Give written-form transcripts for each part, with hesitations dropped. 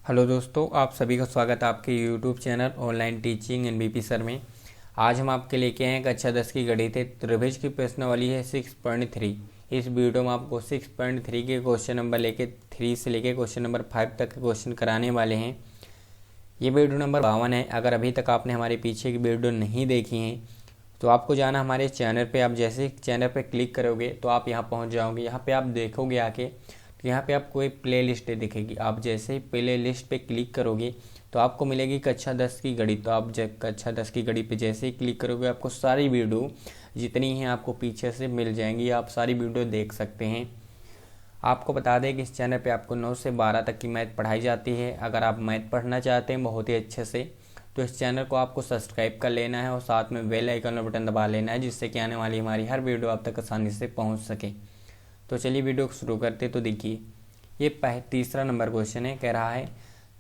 Hello दोस्तों, आप सभी का स्वागत है आपके YouTube channel online teaching NBP sir में। आज हम आपके लेके आए हैं कक्षा 10 की गणित त्रिभुज की प्रश्नावली है 6.3। इस वीडियो में आपको 6.3 के क्वेश्चन नंबर लेके 3 से लेके क्वेश्चन नंबर 5 तक के क्वेश्चन कराने वाले हैं। ये वीडियो नंबर 52 है। अगर अभी तक आपने हमारे पीछे की वीडियो नहीं देखी है तो आपको जाना हमारे चैनल पे। आप जैसे चैनल पे क्लिक करोगे तो आप यहाँ पहुँच जाओगे। यहाँ पे आप देखोगे आके तो यहाँ पे आपको एक प्ले लिस्ट दिखेगी। आप जैसे ही प्ले लिस्ट पे क्लिक करोगे तो आपको मिलेगी कक्षा 10 की गणित। तो आप जब कक्षा 10 की गणित पे जैसे ही क्लिक करोगे आपको सारी वीडियो जितनी हैं आपको पीछे से मिल जाएंगी। आप सारी वीडियो देख सकते हैं। आपको बता दें कि इस चैनल पे आपको 9 से 12 तक की मैथ पढ़ाई जाती है। अगर आप मैथ पढ़ना चाहते हैं बहुत ही अच्छे से तो इस चैनल को आपको सब्सक्राइब कर लेना है और साथ में बेल आइकन और बटन दबा लेना है, जिससे कि आने वाली हमारी हर वीडियो आप तक आसानी से पहुंच सके। तो चलिए वीडियो को शुरू करते। तो देखिए ये तीसरा नंबर क्वेश्चन है। कह रहा है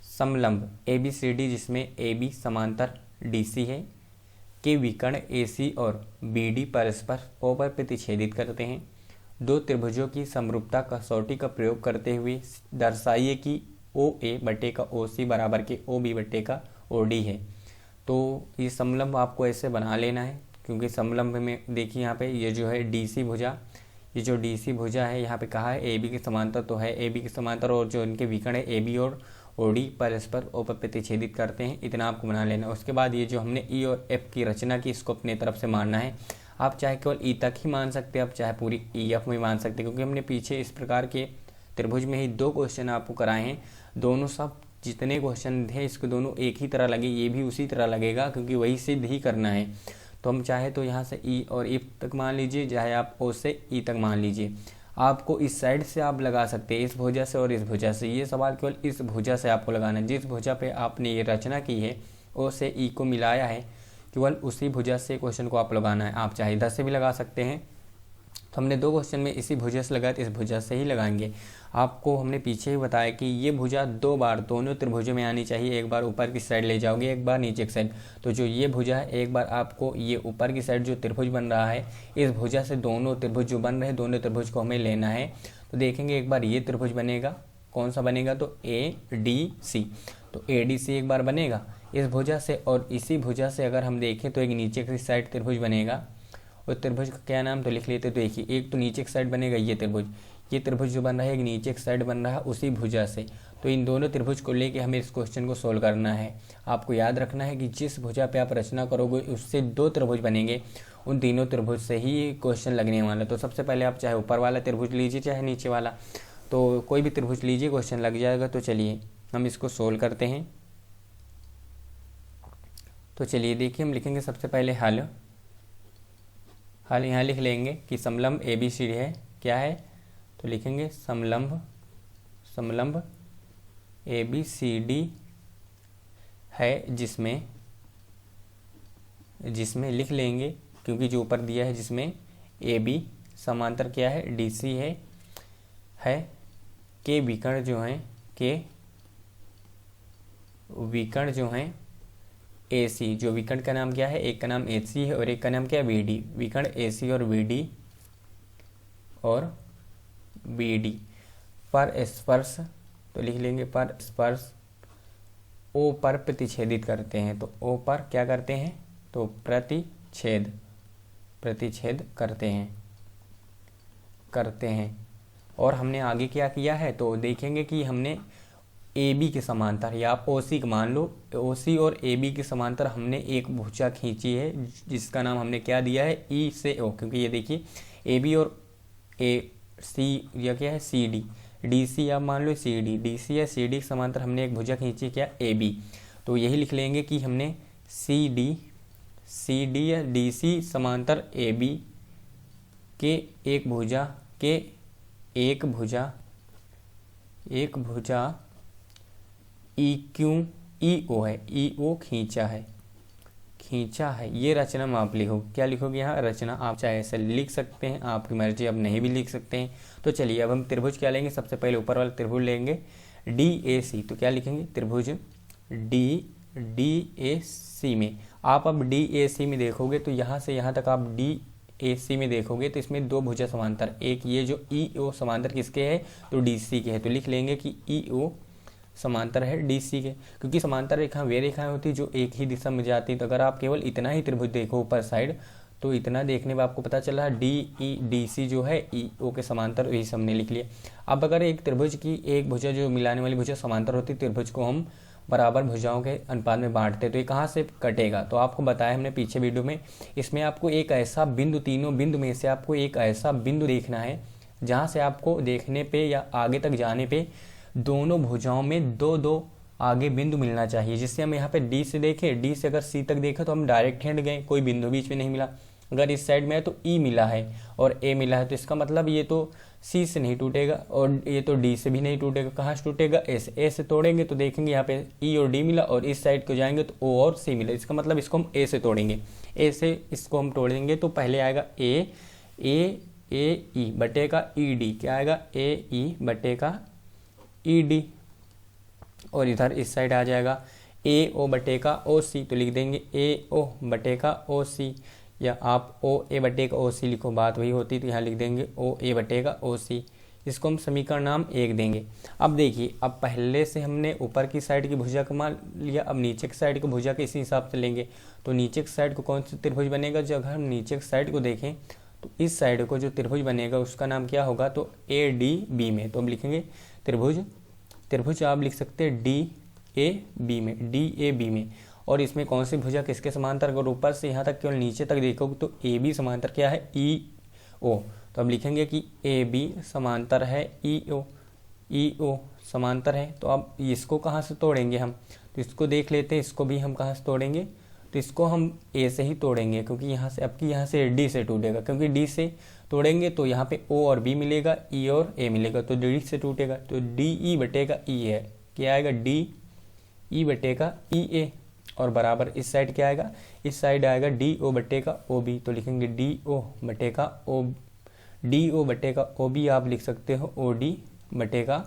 समलंब ABCD जिसमें AB समांतर DC है के विकर्ण AC और BD परस्पर O पर प्रतिच्छेदित करते हैं। दो त्रिभुजों की समरूपता कसौटी का प्रयोग करते हुए दर्शाइए कि OA बटे का OC बराबर के OB बटे का OD है। तो ये समलंब आपको ऐसे बना लेना है, क्योंकि समलंब में देखिए यहाँ पे ये जो है DC भुजा, ये जो DC भुजा है यहाँ पे कहा है AB के समांतर तो है AB के समांतर, और जो इनके विकर्ण है AB और OD परस्पर O पर प्रतिच्छेदित करते हैं। इतना आपको बना लेना है। उसके बाद ये जो हमने E और F की रचना की इसको अपने तरफ से मानना है। आप चाहे केवल E तक ही मान सकते हैं, आप चाहे पूरी EF में मान सकते हैं, क्योंकि हमने पीछे इस प्रकार के त्रिभुज में ही 2 क्वेश्चन आपको कराए हैं। दोनों सब जितने क्वेश्चन थे इसके दोनों एक ही तरह लगे, ये भी उसी तरह लगेगा, क्योंकि वही सिद्ध ही करना है। तो हम चाहे तो यहाँ से E और F तक मान लीजिए, चाहे आप O से E तक मान लीजिए। आपको इस साइड से आप लगा सकते हैं, इस भुजा से और इस भुजा से। ये सवाल केवल इस भुजा से आपको लगाना है। जिस भुजा पे आपने ये रचना की है O से E को मिलाया है, केवल उसी भुजा से क्वेश्चन को आप लगाना है। आप चाहे इधर से भी लगा सकते हैं। तो हमने 2 क्वेश्चन में इसी भुजा से लगाया तो इस भुजा से ही लगाएंगे। आपको हमने पीछे ही बताया कि ये भुजा 2 बार दोनों त्रिभुजों में आनी चाहिए। एक बार ऊपर की साइड ले जाओगे, एक बार नीचे की साइड। तो जो ये भुजा है, एक बार आपको ये ऊपर की साइड जो त्रिभुज बन रहा है, इस भुजा से दोनों त्रिभुज जो बन रहे हैं, दोनों त्रिभुज को हमें लेना है। तो देखेंगे एक बार ये त्रिभुज बनेगा, कौन सा बनेगा, तो ADC। तो ADC एक बार बनेगा इस भुजा से, और इसी भुजा से अगर हम देखें तो एक नीचे की साइड त्रिभुज बनेगा। और त्रिभुज का क्या नाम तो लिख लेते। तो देखिए एक तो नीचे की साइड बनेगा ये त्रिभुज जो बन रहा है एक नीचे की साइड बन रहा है उसी भुजा से। तो इन दोनों त्रिभुज को लेके हमें इस क्वेश्चन को सोल्व करना है। आपको याद रखना है कि जिस भुजा पे आप रचना करोगे उससे 2 त्रिभुज बनेंगे, उन तीनों त्रिभुज से ही क्वेश्चन लगने वाला। तो सबसे पहले आप चाहे ऊपर वाला त्रिभुज लीजिए चाहे नीचे वाला, तो कोई भी त्रिभुज लीजिए, क्वेश्चन लग जाएगा। तो चलिए हम इसको सोल्व करते हैं। तो चलिए देखिए हम लिखेंगे सबसे पहले हल यहाँ लिख लेंगे कि समलंब ABCD है। क्या है तो लिखेंगे समलंब ABCD है, जिसमें लिख लेंगे, क्योंकि जो ऊपर दिया है जिसमें AB समांतर क्या है DC है के विकर्ण जो हैं AC। जो विकर्ण का नाम क्या है, एक का नाम AC है और एक का नाम क्या है BD। विकर्ण AC और BD पर स्पर्श, तो लिख लेंगे पर स्पर्श O पर प्रतिच्छेदित करते हैं। तो O पर क्या करते हैं, तो प्रतिच्छेद करते हैं। और हमने आगे क्या किया है तो देखेंगे कि हमने AB के समांतर, या आप OC का मान लो, OC और AB के समांतर हमने एक भुजा खींची है, जिसका नाम हमने क्या दिया है E से O। क्योंकि ये देखिए AB और AC या क्या है CD, DC आप मान लो DC या CD के समांतर हमने एक भुजा खींची क्या AB। तो यही लिख लेंगे कि हमने CD या DC समांतर AB के एक भुजा EO है, EO खींचा है। ये रचना में आप लिखो, क्या लिखोगे यहाँ रचना। आप चाहे ऐसे लिख सकते हैं, आपकी मर्जी, अब नहीं भी लिख सकते हैं। तो चलिए अब हम त्रिभुज क्या लेंगे, सबसे पहले ऊपर वाला त्रिभुज लेंगे DAC। तो क्या लिखेंगे, त्रिभुज DAC में आप अब DAC में देखोगे तो यहाँ से यहाँ तक आप DAC में देखोगे तो इसमें 2 भुजा समांतर, एक ये जो EO समांतर किसके है तो DC के है। तो लिख लेंगे कि EO समांतर है डी सी के, क्योंकि समांतर रेखा वे रेखाएं होती जो एक ही दिशा में जाती हैं। तो अगर आप केवल इतना ही त्रिभुज देखो ऊपर साइड, तो इतना देखने में आपको पता चला डी ई डी सी जो है ई ओ के समांतर, यही हमने लिख लिया। अब अगर एक त्रिभुज की एक भुजा जो मिलाने वाली भुजा समांतर होती है, त्रिभुज को हम बराबर भुजाओं के अनुपात में बांटते, तो ये कहाँ से कटेगा? तो आपको बताया हमने पीछे वीडियो में, इसमें आपको एक ऐसा बिंदु, तीनों बिंदु में से आपको एक ऐसा बिंदु देखना है जहाँ से आपको देखने पे या आगे तक जाने पे दोनों भुजाओं में दो दो आगे बिंदु मिलना चाहिए। जिससे हम यहाँ पे डी से देखें, डी से अगर सी तक देखें तो हम डायरेक्ट हैंड गए, कोई बिंदु बीच में नहीं मिला। अगर इस साइड में है तो ई मिला है और ए मिला है, तो इसका मतलब ये तो सी से नहीं टूटेगा और ये तो डी से भी नहीं टूटेगा। कहाँ से टूटेगा? ए से तोड़ेंगे तो देखेंगे यहाँ पे ई और डी मिला, और इस साइड को जाएंगे तो ओ और सी मिला। इसका मतलब इसको हम ए से तोड़ेंगे, ए से इसको हम तोड़ेंगे तो पहले आएगा ए ई बटेगा ई डी। क्या आएगा? ए ई बटेगा ई डी। और इधर इस साइड आ जाएगा ए ओ बटेगा ओ सी, तो लिख देंगे ए ओ बटेगा ओ सी, या आप ओ ए बटेगा ओ सी लिखो, बात वही होती, तो यहाँ लिख देंगे ओ ए बटेगा ओ सी। इसको हम समीकरण नाम 1 देंगे। अब देखिए, अब पहले से हमने ऊपर की साइड की भुजा को मान लिया, अब नीचे की साइड की भुजा के इसी हिसाब से लेंगे। तो नीचे की साइड को कौन सा त्रिभुज बनेगा? जब अगर हम नीचे की साइड को देखें तो इस साइड को जो त्रिभुज बनेगा उसका नाम क्या होगा? तो ए डी बी में। तो हम लिखेंगे त्रिभुज आप लिख सकते हैं डी ए बी में, डी ए बी में। और इसमें कौन सी भुजा किसके समांतर? अगर ऊपर से यहाँ तक केवल नीचे तक देखोगे तो ए बी समांतर क्या है? ई ओ। तो अब लिखेंगे कि ए बी समांतर है ई ओ समांतर है। तो अब इसको कहाँ से तोड़ेंगे हम? तो इसको देख लेते हैं, इसको भी हम कहाँ से तोड़ेंगे? तो इसको हम ए से ही तोड़ेंगे, क्योंकि यहाँ से अब की यहाँ से डी से टूटेगा, क्योंकि डी से तोड़ेंगे तो यहाँ पे ओ और बी मिलेगा, ई और ए मिलेगा, तो डी से टूटेगा। तो डी ई बटेगा ई है, क्या आएगा? डी ई बटेगा ई ए। और बराबर इस साइड क्या आएगा? इस साइड आएगा डी ओ बटेगा ओ बी। तो लिखेंगे डी ओ बटेगा ओ बी, आप लिख सकते हो ओ डी बटेगा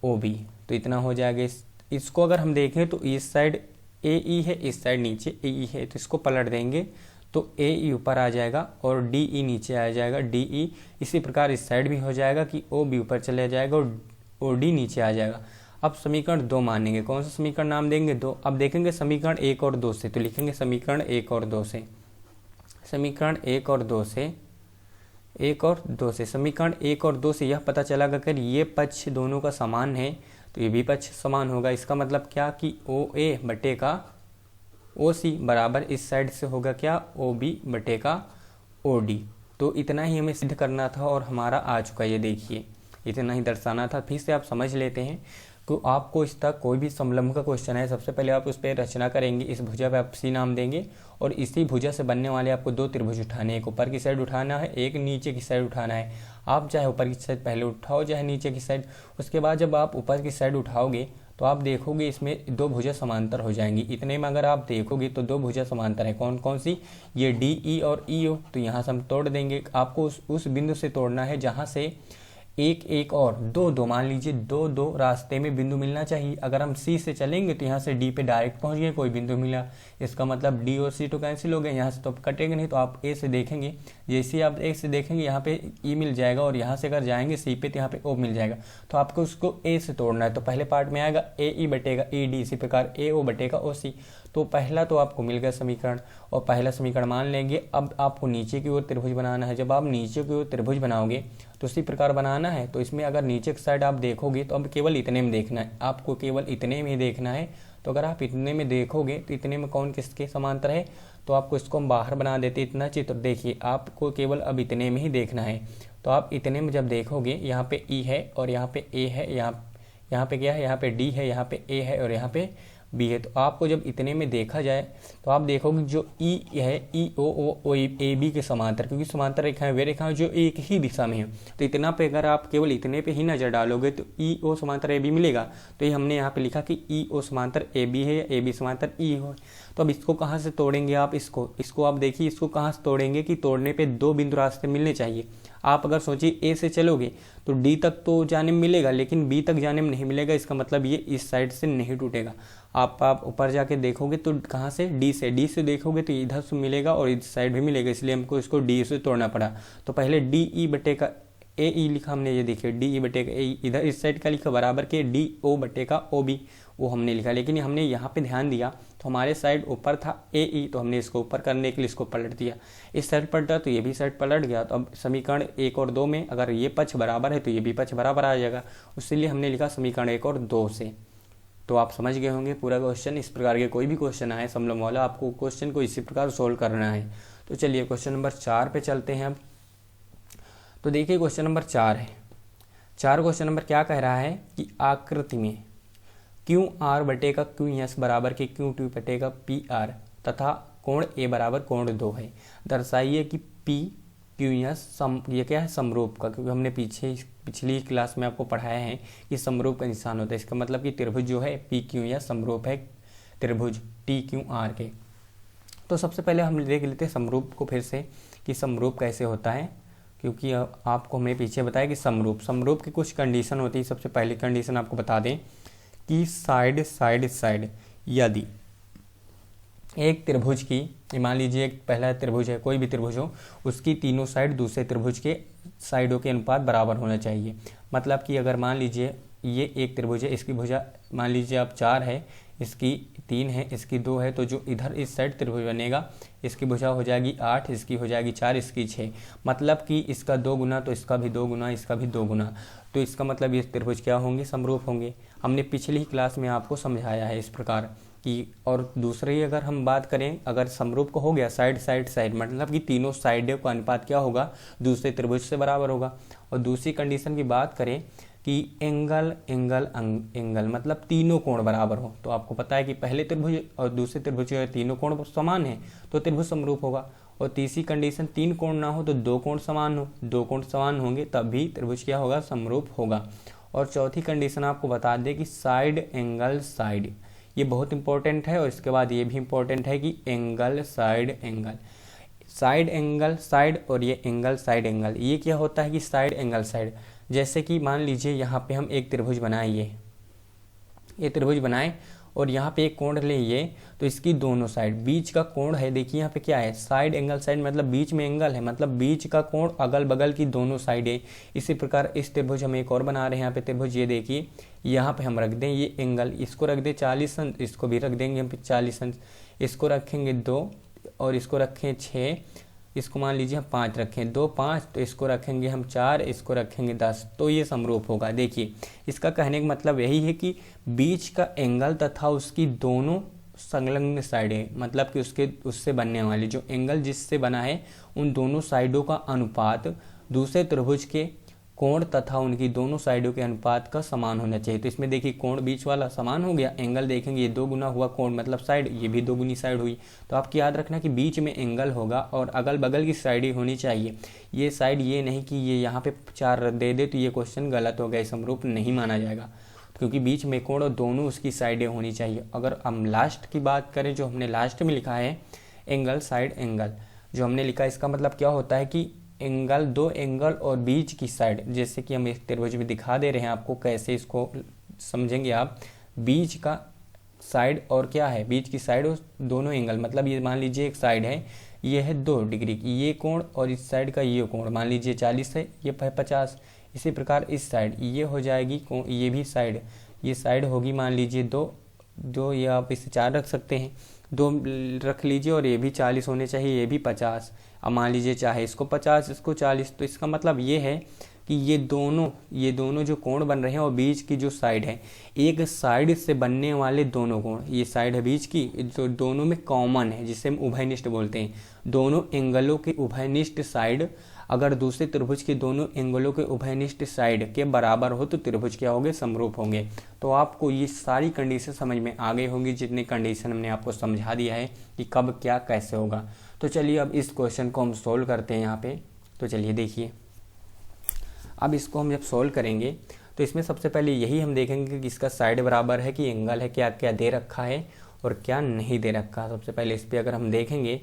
ओ बी। तो इतना हो जाएगा। इसको अगर हम देखें तो इस साइड ए ई है, इस साइड नीचे ए ई है, तो इसको पलट देंगे तो ए ई ऊपर आ जाएगा और डी ई नीचे आ जाएगा, डी ई। इसी प्रकार इस साइड भी हो जाएगा कि ओ बी ऊपर चले जाएगा और ओ डी नीचे आ जाएगा। अब समीकरण 2 मानेंगे। कौन सा समीकरण नाम देंगे? 2। अब देखेंगे समीकरण 1 और 2 से, तो लिखेंगे समीकरण 1 और 2 से, समीकरण 1 और 2 से, समीकरण 1 और 2 से यह पता चला अगर ये पक्ष दोनों का समान है तो ये भी पक्ष समान होगा। इसका मतलब क्या कि ओ ए बटेगा ओ सी बराबर इस साइड से होगा क्या? ओ बी बटेगा ओ डी। तो इतना ही हमें सिद्ध करना था और हमारा आ चुका है। ये देखिए, इतना ही दर्शाना था। फिर से आप समझ लेते हैं। तो आपको इस तक कोई भी समलंब का क्वेश्चन है, सबसे पहले आप उस पर रचना करेंगे, इस भुजा पे आप सी नाम देंगे और इसी भुजा से बनने वाले आपको 2 त्रिभुज उठाने, एक ऊपर की साइड उठाना है, एक नीचे की साइड उठाना है। आप चाहे ऊपर की साइड पहले उठाओ, चाहे नीचे की साइड। उसके बाद जब आप ऊपर की साइड उठाओगे तो आप देखोगे इसमें 2 भुजा समांतर हो जाएंगी। इतने में अगर आप देखोगे तो 2 भुजा समांतर है। कौन कौन सी? ये डी ई और ई ओ। तो यहाँ से हम तोड़ देंगे। आपको उस बिंदु से तोड़ना है जहाँ से एक और दो मान लीजिए 2 रास्ते में बिंदु मिलना चाहिए। अगर हम सी से चलेंगे तो यहाँ से डी पे डायरेक्ट पहुँच गए, कोई बिंदु मिला, इसका मतलब डी और सी तो कैंसिल हो गए, यहाँ से तो कटेंगे नहीं। तो आप ए से देखेंगे, जैसे आप ए से देखेंगे यहाँ पे ई मिल जाएगा और यहाँ से अगर जाएंगे सी पे तो यहाँ पे ओ मिल जाएगा। तो आपको उसको ए से तोड़ना है। तो पहले पार्ट में आएगा ए ई बटेगा ई डी, इसी प्रकार ए ओ बटेगा ओ सी। तो पहला तो आपको मिल गया समीकरण और पहला समीकरण मान लेंगे। अब आपको नीचे की ओर त्रिभुज बनाना है। जब आप नीचे की ओर त्रिभुज बनाओगे तो इसी प्रकार बनाना है। तो इसमें अगर नीचे की साइड आप देखोगे तो अब केवल इतने में देखना है, आपको केवल इतने में देखना है। तो अगर आप इतने में देखोगे तो इतने में कौन किसके समांतर है? तो आपको इसको हम बाहर बना देते इतना चित्र। देखिए, आपको केवल अब इतने में ही देखना है। तो आप इतने में जब देखोगे, यहाँ पे ई है और यहाँ पे ए है, यहाँ पे क्या है? यहाँ पे डी है, यहाँ पे ए है और यहाँ पे बी है। तो आपको जब इतने में देखा जाए तो आप देखोगे जो ई है, ई ओ ए बी के समांतर, क्योंकि समांतर रेखाएं वे रेखाएं जो एक ही दिशा में है। तो इतना पे अगर आप केवल इतने पे ही नजर डालोगे तो ई ओ समांतर ए बी मिलेगा। तो ये हमने यहाँ पे लिखा कि ई ओ समांतर ए बी है या ए बी समांतर ई हो। तो अब इसको कहाँ से तोड़ेंगे आप? इसको आप देखिए, इसको कहाँ से तोड़ेंगे कि तोड़ने पे 2 बिंदु रास्ते मिलने चाहिए। आप अगर सोचिए ए से चलोगे तो डी तक तो जाने में मिलेगा, लेकिन बी तक जाने में नहीं मिलेगा। इसका मतलब ये इस साइड से नहीं टूटेगा। आप ऊपर जाके देखोगे तो कहाँ से? डी से देखोगे तो इधर से मिलेगा और इस साइड भी मिलेगा, इसलिए हमको इसको डी से तोड़ना पड़ा। तो पहले डी ई बटेगा ए ई लिखा हमने, ये देखिए डी ई बटे का ए, इधर इस साइड का लिखा बराबर के डी ओ बटे का ओ बी, वो हमने लिखा। लेकिन हमने यहाँ पे ध्यान दिया तो हमारे साइड ऊपर था ए ई, तो हमने इसको ऊपर करने के लिए इसको पलट दिया, इस साइड पलटा तो ये भी साइड पलट गया। तो अब समीकरण 1 और 2 में अगर ये पक्ष बराबर है तो ये भी पक्ष बराबर आ जाएगा, इसलिए हमने लिखा समीकरण 1 और 2 से। तो आप समझ गए होंगे पूरा क्वेश्चन। इस प्रकार के कोई भी क्वेश्चन आए समलंब वाला, आपको क्वेश्चन को इसी प्रकार सोल्व करना है। तो चलिए क्वेश्चन नंबर 4 पे चलते हैं अब। तो देखिए क्वेश्चन नंबर 4 है। 4 क्वेश्चन नंबर क्या कह रहा है कि आकृति में क्यू आर बटे का क्यू एस बराबर के क्यू टी बटे का पी आर तथा कोण ए बराबर कोण 2 है। दर्शाइए कि पी क्यू एस ये क्या है, समरूप का, क्योंकि हमने पिछली क्लास में आपको पढ़ाया है कि समरूप का निशान होता है। इसका मतलब कि त्रिभुज जो है पी क्यू एस समरूप है त्रिभुज टी क्यू आर के। तो सबसे पहले हम देख लेते हैं समरूप को फिर से कि समरूप कैसे होता है, क्योंकि आपको हमने पीछे बताया कि समरूप की कुछ कंडीशन होती है। सबसे पहली कंडीशन आपको बता दें कि साइड यदि एक त्रिभुज की, मान लीजिए एक पहला त्रिभुज है, कोई भी त्रिभुज हो, उसकी तीनों साइड दूसरे त्रिभुज के साइडों के अनुपात बराबर होना चाहिए। मतलब कि अगर मान लीजिए ये एक त्रिभुज है, इसकी भुजा मान लीजिए आप 4 है, इसकी 3 है, इसकी 2 है, तो जो इधर इस साइड त्रिभुज बनेगा इसकी भुजा हो जाएगी 8, इसकी हो जाएगी 4, इसकी 6। मतलब कि इसका 2 गुना तो इसका भी 2 गुना, इसका भी 2 गुना, तो इसका मतलब ये त्रिभुज क्या होंगे, समरूप होंगे। हमने पिछली क्लास में आपको समझाया है इस प्रकार कि। और दूसरी अगर हम बात करें, अगर समरूप को हो गया साइड मतलब कि तीनों साइडों का अनुपात क्या होगा, दूसरे त्रिभुज से बराबर होगा। और दूसरी कंडीशन की बात करें कि एंगल मतलब तीनों कोण बराबर हो। तो आपको पता है कि पहले त्रिभुज और दूसरे त्रिभुज के तीनों कोण समान है तो त्रिभुज समरूप होगा। और तीसरी कंडीशन 3 कोण ना हो तो 2 कोण समान हो, 2 कोण समान होंगे तब भी त्रिभुज क्या होगा, समरूप होगा। और चौथी कंडीशन आपको बता दें कि साइड एंगल साइड, ये बहुत इंपॉर्टेंट है। और इसके बाद ये भी इंपॉर्टेंट है कि एंगल साइड एंगल साइड और ये एंगल साइड एंगल, ये क्या होता है कि साइड एंगल साइड। जैसे कि मान लीजिए यहाँ पे हम एक त्रिभुज बनाए, ये त्रिभुज बनाए और यहाँ पे एक कोण ले ये, तो इसकी दोनों साइड बीच का कोण है, देखिए यहाँ पे क्या है, साइड एंगल साइड मतलब बीच में एंगल है, मतलब बीच का कोण अगल बगल की दोनों साइडें। इसी प्रकार इस त्रिभुज हम एक और बना रहे हैं, यहाँ पे त्रिभुज ये देखिए, यहाँ पे हम रख दें ये एंगल, इसको रख दें 40 अंश, इसको भी रख देंगे हम 40 अंश, इसको रखेंगे 2 और इसको रखें 6, इसको मान लीजिए हम 5 रखें, 2 5, तो इसको रखेंगे हम 4, इसको रखेंगे 10, तो ये समरूप होगा। देखिए इसका कहने का मतलब यही है कि बीच का एंगल तथा उसकी दोनों संलग्न साइडें, मतलब कि उससे बनने वाली जो एंगल जिससे बना है उन दोनों साइडों का अनुपात दूसरे त्रिभुज के कोण तथा उनकी दोनों साइडों के अनुपात का समान होना चाहिए। तो इसमें देखिए कोण बीच वाला समान हो गया, एंगल देखेंगे ये 2 गुना हुआ कोण मतलब साइड, ये भी 2 गुनी साइड हुई। तो आपकी याद रखना कि बीच में एंगल होगा और अगल बगल की साइडें होनी चाहिए। ये साइड ये नहीं कि ये यहाँ पे 4 दे दे तो ये क्वेश्चन गलत हो गया, समरूप नहीं माना जाएगा, क्योंकि बीच में कोण और दोनों उसकी साइडें होनी चाहिए। अगर हम लास्ट की बात करें, जो हमने लास्ट में लिखा है एंगल साइड एंगल, जो हमने लिखा है इसका मतलब क्या होता है कि एंगल, 2 एंगल और बीच की साइड, जैसे कि हम एक त्रिभुज में दिखा दे रहे हैं आपको, कैसे इसको समझेंगे आप। बीच का साइड और क्या है, बीच की साइड और दोनों एंगल, मतलब ये मान लीजिए एक साइड है, ये है 2 डिग्री की ये कोण और इस साइड का ये कोण मान लीजिए 40 है, ये 50। इसी प्रकार इस साइड ये हो जाएगी, ये भी साइड, ये साइड होगी मान लीजिए 2, ये आप इसे 4 रख सकते हैं, 2 रख लीजिए, और ये भी 40 होने चाहिए, ये भी 50। अब मान लीजिए चाहे इसको 50 इसको 40, तो इसका मतलब ये है कि ये दोनों जो कोण बन रहे हैं और बीच की जो साइड है, एक साइड से बनने वाले दोनों कोण, ये साइड है बीच की, जो दोनों में कॉमन है, जिसे हम उभयनिष्ठ बोलते हैं। दोनों एंगलों के उभयनिष्ठ साइड अगर दूसरे त्रिभुज के दोनों एंगलों के उभयनिष्ठ साइड के बराबर हो तो त्रिभुज क्या होंगे, समरूप होंगे। तो आपको ये सारी कंडीशन समझ में आ गई होंगी, जितनी कंडीशन हमने आपको समझा दिया है कि कब क्या कैसे होगा। तो चलिए अब इस क्वेश्चन को हम सोल्व करते हैं यहाँ पे। तो चलिए देखिए, अब इसको हम जब सोल्व करेंगे तो इसमें सबसे पहले यही हम देखेंगे कि इसका साइड बराबर है कि एंगल है, क्या क्या दे रखा है और क्या नहीं दे रखा। सबसे पहले इस पर अगर हम देखेंगे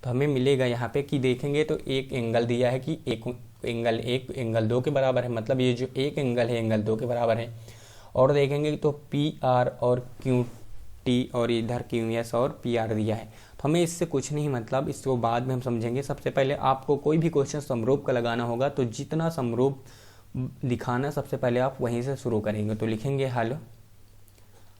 तो हमें मिलेगा यहाँ पे कि देखेंगे तो एक एंगल दिया है कि एक एंगल 2 के बराबर है, मतलब ये जो एक एंगल है एंगल 2 के बराबर है। और देखेंगे तो पी आर और क्यू टी और इधर क्यू एस और पी आर दिया है। तो हमें इससे कुछ नहीं मतलब, इसको बाद में हम समझेंगे। सबसे पहले आपको कोई भी क्वेश्चन समरूप का लगाना होगा तो जितना समरूप दिखाना सबसे पहले आप वहीं से शुरू करेंगे। तो लिखेंगे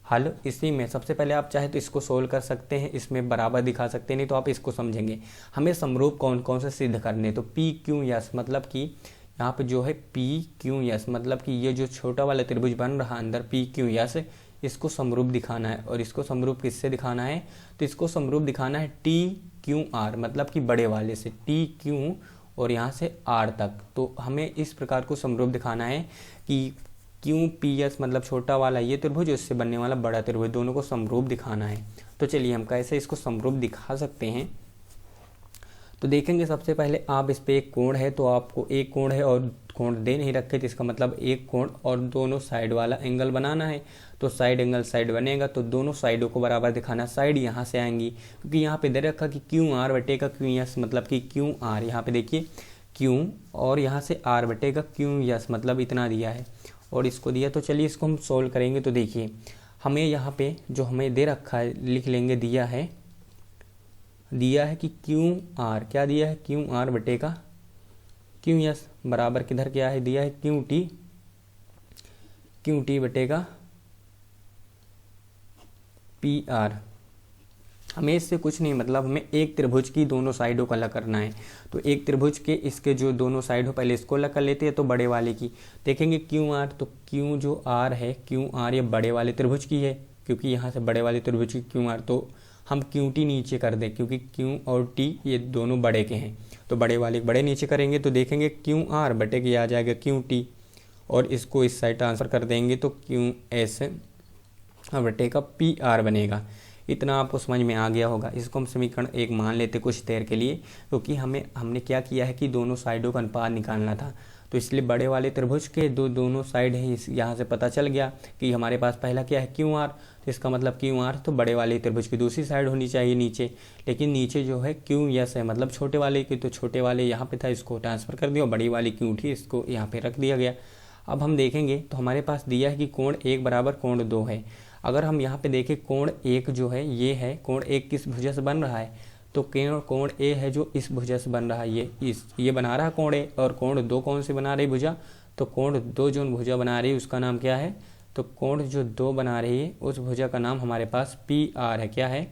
हल। इसी में सबसे पहले आप चाहे तो इसको सोल्व कर सकते हैं, इसमें बराबर दिखा सकते हैं, नहीं तो आप इसको समझेंगे। हमें समरूप कौन कौन से सिद्ध करने, तो पी क्यू एस मतलब कि यहाँ पे जो है पी क्यू एस मतलब कि ये जो छोटा वाला त्रिभुज बन रहा अंदर पी क्यू एस, इसको समरूप दिखाना है। और इसको समरूप किससे दिखाना है, तो इसको समरूप दिखाना है टी क्यू आर मतलब कि बड़े वाले से टी क्यू और यहाँ से आर तक। तो हमें इस प्रकार को समरूप दिखाना है कि क्यू पी एस मतलब छोटा वाला ये त्रिभुज, उससे बनने वाला बड़ा त्रिभुज, दोनों को समरूप दिखाना है। तो चलिए हम कैसे इसको समरूप दिखा सकते हैं। तो देखेंगे सबसे पहले आप इस पे एक कोण है, तो आपको एक कोण है और कोण दे नहीं रखे, तो इसका मतलब एक कोण और दोनों साइड वाला एंगल बनाना है। तो साइड एंगल साइड बनेगा तो दोनों साइडों को बराबर दिखाना। साइड यहाँ से आएंगी क्योंकि यहाँ पे दे रखा कि क्यू आर बटेगा क्यू एस मतलब कि क्यू आर, यहाँ पे देखिए क्यू और यहाँ से आर बटेगा क्यू एस मतलब इतना दिया है और इसको दिया। तो चलिए इसको हम सोल्व करेंगे। तो देखिए हमें यहाँ पे जो हमें दे रखा है लिख लेंगे, दिया है कि क्यू आर, क्या दिया है क्यू आर बटेगा क्यू एस बराबर किधर क्या है, दिया है क्यू टी बटेगा पी आर। हमें इससे कुछ नहीं मतलब, हमें एक त्रिभुज की दोनों साइडों का अलग करना है। तो एक त्रिभुज के इसके जो दोनों साइड हो पहले इसको अलग कर लेते हैं। तो बड़े वाले की देखेंगे क्यू आर, तो क्यू जो आर है क्यू आर ये बड़े वाले त्रिभुज की है क्योंकि यहाँ से बड़े वाले त्रिभुज की क्यू आर, तो हम क्यू टी नीचे कर दें क्योंकि क्यू और टी ये दोनों बड़े के हैं। तो बड़े वाले बड़े नीचे करेंगे तो देखेंगे क्यू आर बटे के आ जाएगा क्यू टी और इसको इस साइड ट्रांसफर कर देंगे तो क्यू एस बटे का पी आर बनेगा। इतना आपको समझ में आ गया होगा। इसको हम समीकरण 1 मान लेते कुछ देर के लिए, क्योंकि हमने क्या किया है कि दोनों साइडों का अनुपात निकालना था। तो इसलिए बड़े वाले त्रिभुज के दोनों साइड है, यहाँ से पता चल गया कि हमारे पास पहला क्या है क्यू आर, तो इसका मतलब क्यू आर तो बड़े वाले त्रिभुज की दूसरी साइड होनी चाहिए नीचे, लेकिन नीचे जो है क्यू एस है मतलब छोटे वाले की, तो छोटे वाले यहाँ पे था इसको ट्रांसफर कर दिया, बड़ी वाली क्यू थी इसको यहाँ पे रख दिया गया। अब हम देखेंगे तो हमारे पास दिया है कि कोण 1 बराबर कोण 2 है। अगर हम यहाँ पे देखें कोण 1 जो है ये है, कोण 1 किस भुजा से बन रहा है, तो कोण ए है जो इस भुजा से बन रहा है, ये बना रहा है कोण ए, और कोण 2 कौन सी बना रही भुजा, तो कोण 2 जो भुजा बना रही है उसका नाम क्या है, तो कोण जो 2 बना रही है उस भुजा का नाम हमारे पास पी आर है। क्या है,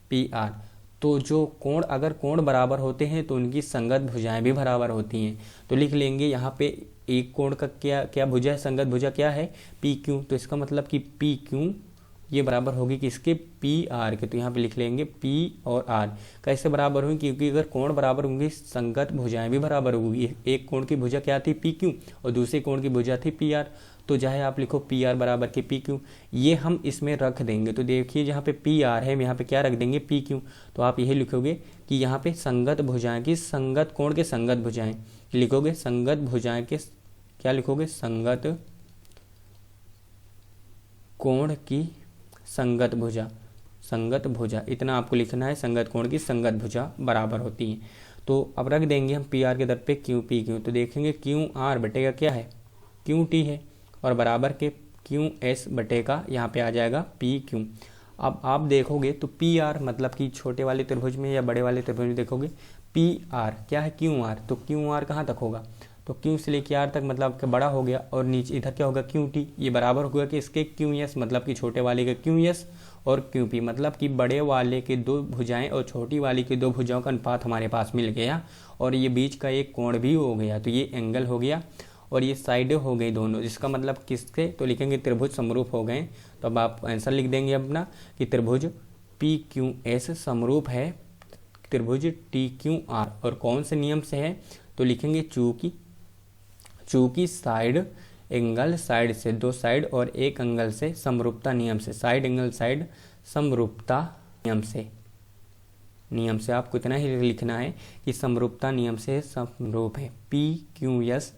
पी आर। तो जो कोण अगर कोण बराबर होते हैं तो उनकी संगत भुजाएं भी बराबर होती हैं। तो लिख लेंगे यहाँ पे एक कोण का क्या भुजा है, संगत भुजा क्या है पी क्यू, तो इसका मतलब कि पी क्यू ये बराबर होगी किसके, पी आर के। तो यहाँ पे लिख लेंगे पी और आर कैसे बराबर होंगी, क्योंकि अगर कोण बराबर होंगे संगत भुजाएं भी बराबर होगी। एक कोण की भुजा क्या थी पी क्यू और दूसरे कोण की भुजा थी पी आर, तो चाहे आप लिखो पी आर बराबर के पी क्यू, ये हम इसमें रख देंगे। तो देखिए जहाँ पे पी आर है यहाँ पे क्या रख देंगे पी क्यू, तो आप यही लिखोगे कि यहाँ पे संगत भुजाएं की, संगत कोण के संगत भुजाएं लिखोगे, संगत भुजाएं के क्या लिखोगे, संगत कोण की संगत भुजा इतना आपको लिखना है, संगत कोण की संगत भुजा बराबर होती है। तो अब रख देंगे हम पी आर के दर पे क्यू पी क्यू, तो देखेंगे क्यू आर बटेगा क्या है क्यू टी है और बराबर के क्यू एस बटेगा यहाँ पे आ जाएगा पी क्यू। अब आप देखोगे तो पी आर मतलब कि छोटे वाले त्रिभुज में या बड़े वाले त्रिभुज में देखोगे पी आर क्या है क्यू आर, तो क्यू आर कहाँ तक होगा, तो क्यू से लेके आर तक मतलब कि बड़ा हो गया, और नीचे इधर क्या होगा क्यू टी, ये बराबर होगा कि इसके क्यू एस मतलब कि छोटे वाले के क्यू एस और क्यू पी मतलब कि बड़े वाले के 2 भुजाएं और छोटी वाली के 2 भुजाओं का अनुपात हमारे पास मिल गया और ये बीच का एक कोण भी हो गया। तो ये एंगल हो गया और ये साइडें हो गई दोनों, जिसका मतलब किसके, तो लिखेंगे त्रिभुज समरूप हो गए। तो अब आप आंसर लिख देंगे अपना कि त्रिभुज पी क्यू एस समरूप है त्रिभुज टी क्यू आर, और कौन से नियम से है, तो लिखेंगे चूंकि साइड एंगल साइड से 2 साइड और एक एंगल से समरूपता नियम से, साइड एंगल साइड समरूपता नियम से आपको इतना ही लिखना है कि समरूपता नियम से समरूप है पी क्यू एस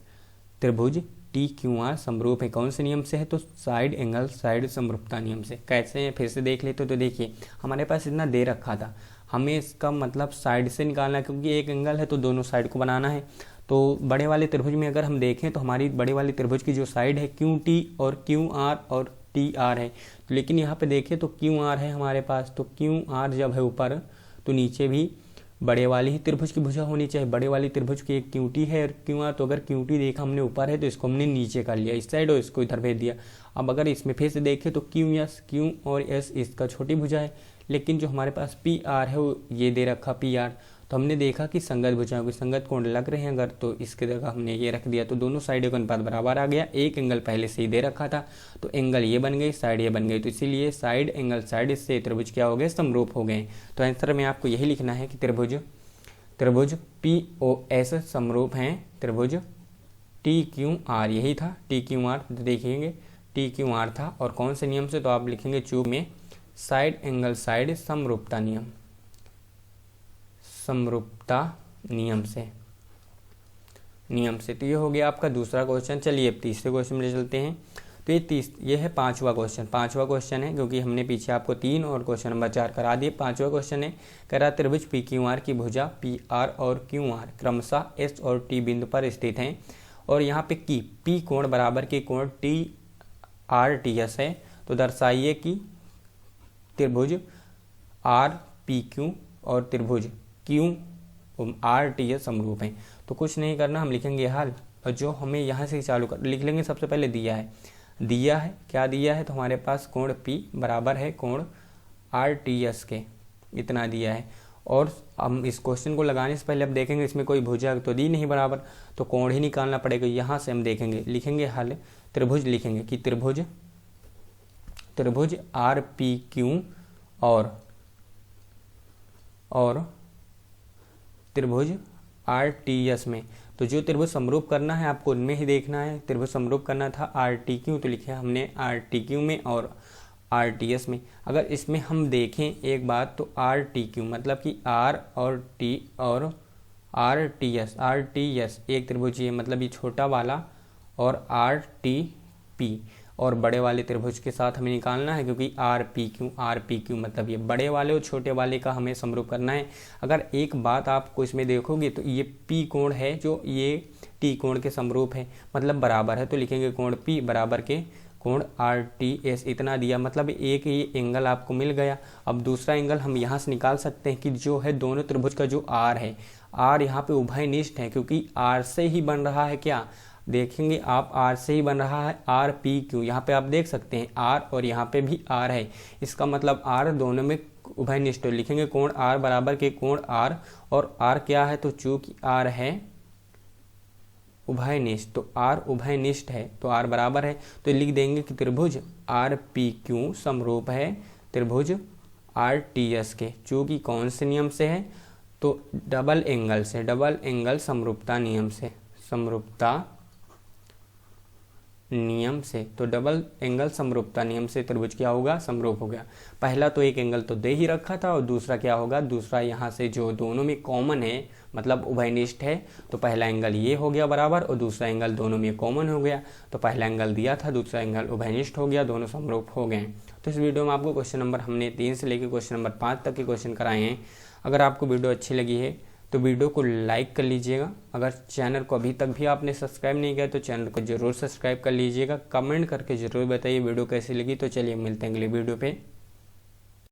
त्रिभुज टी क्यू आर समरूप है। कौन से नियम से है, तो साइड एंगल साइड समरूपता नियम से। कैसे है फिर से देख लेते तो देखिए हमारे पास इतना दे रखा था, हमें इसका मतलब साइड से निकालना है क्योंकि एक एंगल है तो दोनों साइड को बनाना है। तो बड़े वाले त्रिभुज में अगर हम देखें तो हमारी बड़े वाले त्रिभुज की जो साइड है क्यू टी और क्यू आर और टी आर है, तो लेकिन यहाँ पे देखें तो क्यू आर है हमारे पास, तो क्यू आर जब है ऊपर तो नीचे भी बड़े वाली ही त्रिभुज की भुजा होनी चाहिए। बड़े वाली त्रिभुज की एक क्यूटी है और क्यू आर, तो अगर क्यूटी देखा हमने ऊपर है तो इसको हमने नीचे कर लिया इस साइड और इसको इधर भेज दिया। अब अगर इसमें फिर से देखें तो क्यू और एस इसका छोटी भुजा है, लेकिन जो हमारे पास पी आर है वो ये दे रखा पी आर, तो हमने देखा कि संगत भुजाओं के संगत कोण लग रहे हैं अगर, तो इसके जगह हमने ये रख दिया, तो दोनों साइडों का अनुपात बराबर आ गया। एक एंगल पहले से ही दे रखा था तो एंगल ये बन गई, साइड ये बन गई, तो इसीलिए साइड एंगल साइड इससे त्रिभुज क्या हो गए, समरूप हो गए। तो आंसर में आपको यही लिखना है कि त्रिभुज पी ओ एस समरूप हैं त्रिभुज टी क्यू आर, यही था टी क्यू आर, देखेंगे टी क्यू आर था। और कौन से नियम से, तो आप लिखेंगे चूक में साइड एंगल साइड समरूपता नियम, समरूपता नियम से। तो ये हो गया आपका दूसरा क्वेश्चन। चलिए अब तीसरे क्वेश्चन में चलते हैं। तो ये है पांचवा क्वेश्चन है, क्योंकि हमने पीछे आपको 3 और क्वेश्चन नंबर 4 करा दिए। पांचवा क्वेश्चन है, कह रहा त्रिभुज पी क्यू आर की भुजा पी आर और क्यू आर क्रमशः एस और टी बिंदु पर स्थित हैं, और यहाँ पे की पी कोण बराबर के कोण टी आर टी एस है, तो दर्शाइए कि त्रिभुज आर पी क्यू और त्रिभुज क्यू आर टी एस समरूप हैं। तो कुछ नहीं करना, हम लिखेंगे हल, और जो हमें यहाँ से चालू कर लिख लेंगे। सबसे पहले दिया है क्या दिया है, तो हमारे पास कोण P बराबर है कोण RTS के, इतना दिया है। और हम इस क्वेश्चन को लगाने से पहले अब देखेंगे इसमें कोई भुजा तो दी नहीं बराबर, तो कोण ही निकालना पड़ेगा। यहाँ से हम देखेंगे, लिखेंगे हल, त्रिभुज लिखेंगे कि त्रिभुज RPQ और त्रिभुज RTS में, तो जो त्रिभुज समरूप करना है आपको उनमें ही देखना है। त्रिभुज समरूप करना था RTQ, तो लिखे हमने RTQ में और RTS में। अगर इसमें हम देखें एक बात, तो RTQ मतलब कि R और T और RTS एक त्रिभुज है, मतलब ये छोटा वाला, और RTP और बड़े वाले त्रिभुज के साथ हमें निकालना है, क्योंकि RPQ मतलब ये बड़े वाले और छोटे वाले का हमें समरूप करना है। अगर एक बात आपको इसमें देखोगे तो ये P कोण है जो ये T कोण के समरूप है, मतलब बराबर है, तो लिखेंगे कोण P बराबर के कोण RTS, इतना दिया, मतलब एक ये एंगल आपको मिल गया। अब दूसरा एंगल हम यहाँ से निकाल सकते हैं कि जो है दोनों त्रिभुज का जो R है, R यहाँ पे उभयनिष्ठ है, क्योंकि R से ही बन रहा है, क्या देखेंगे आप, R से ही बन रहा है RPQ, यहाँ पे आप देख सकते हैं R और यहाँ पे भी R है, इसका मतलब R दोनों में उभयनिष्ठ है। लिखेंगे कोण R बराबर के कोण R, और R क्या है, तो चूंकि R है उभयनिष्ठ, तो R उभयनिष्ठ है, तो R बराबर है, तो लिख देंगे कि त्रिभुज RPQ समरूप है त्रिभुज RTS के, चूंकि कौन से नियम से है, तो डबल एंगल समरूपता नियम से। तो डबल एंगल समरूपता नियम से त्रिभुज क्या होगा, समरूप हो गया। पहला तो एक एंगल तो दे ही रखा था, और दूसरा क्या होगा, दूसरा यहाँ से जो दोनों में कॉमन है, मतलब उभयनिष्ठ है, तो पहला एंगल ये हो गया बराबर, और दूसरा एंगल दोनों में कॉमन हो गया, तो पहला एंगल दिया था, दूसरा एंगल उभयनिष्ठ हो गया, दोनों समरूप हो गए। तो इस वीडियो में आपको क्वेश्चन नंबर हमने 3 से लेकर क्वेश्चन नंबर 5 तक के क्वेश्चन कराए हैं। अगर आपको वीडियो अच्छी लगी है तो वीडियो को लाइक कर लीजिएगा। अगर चैनल को अभी तक भी आपने सब्सक्राइब नहीं किया तो चैनल को जरूर सब्सक्राइब कर लीजिएगा। कमेंट करके जरूर बताइए वीडियो कैसी लगी। तो चलिए मिलते हैं अगले वीडियो पे।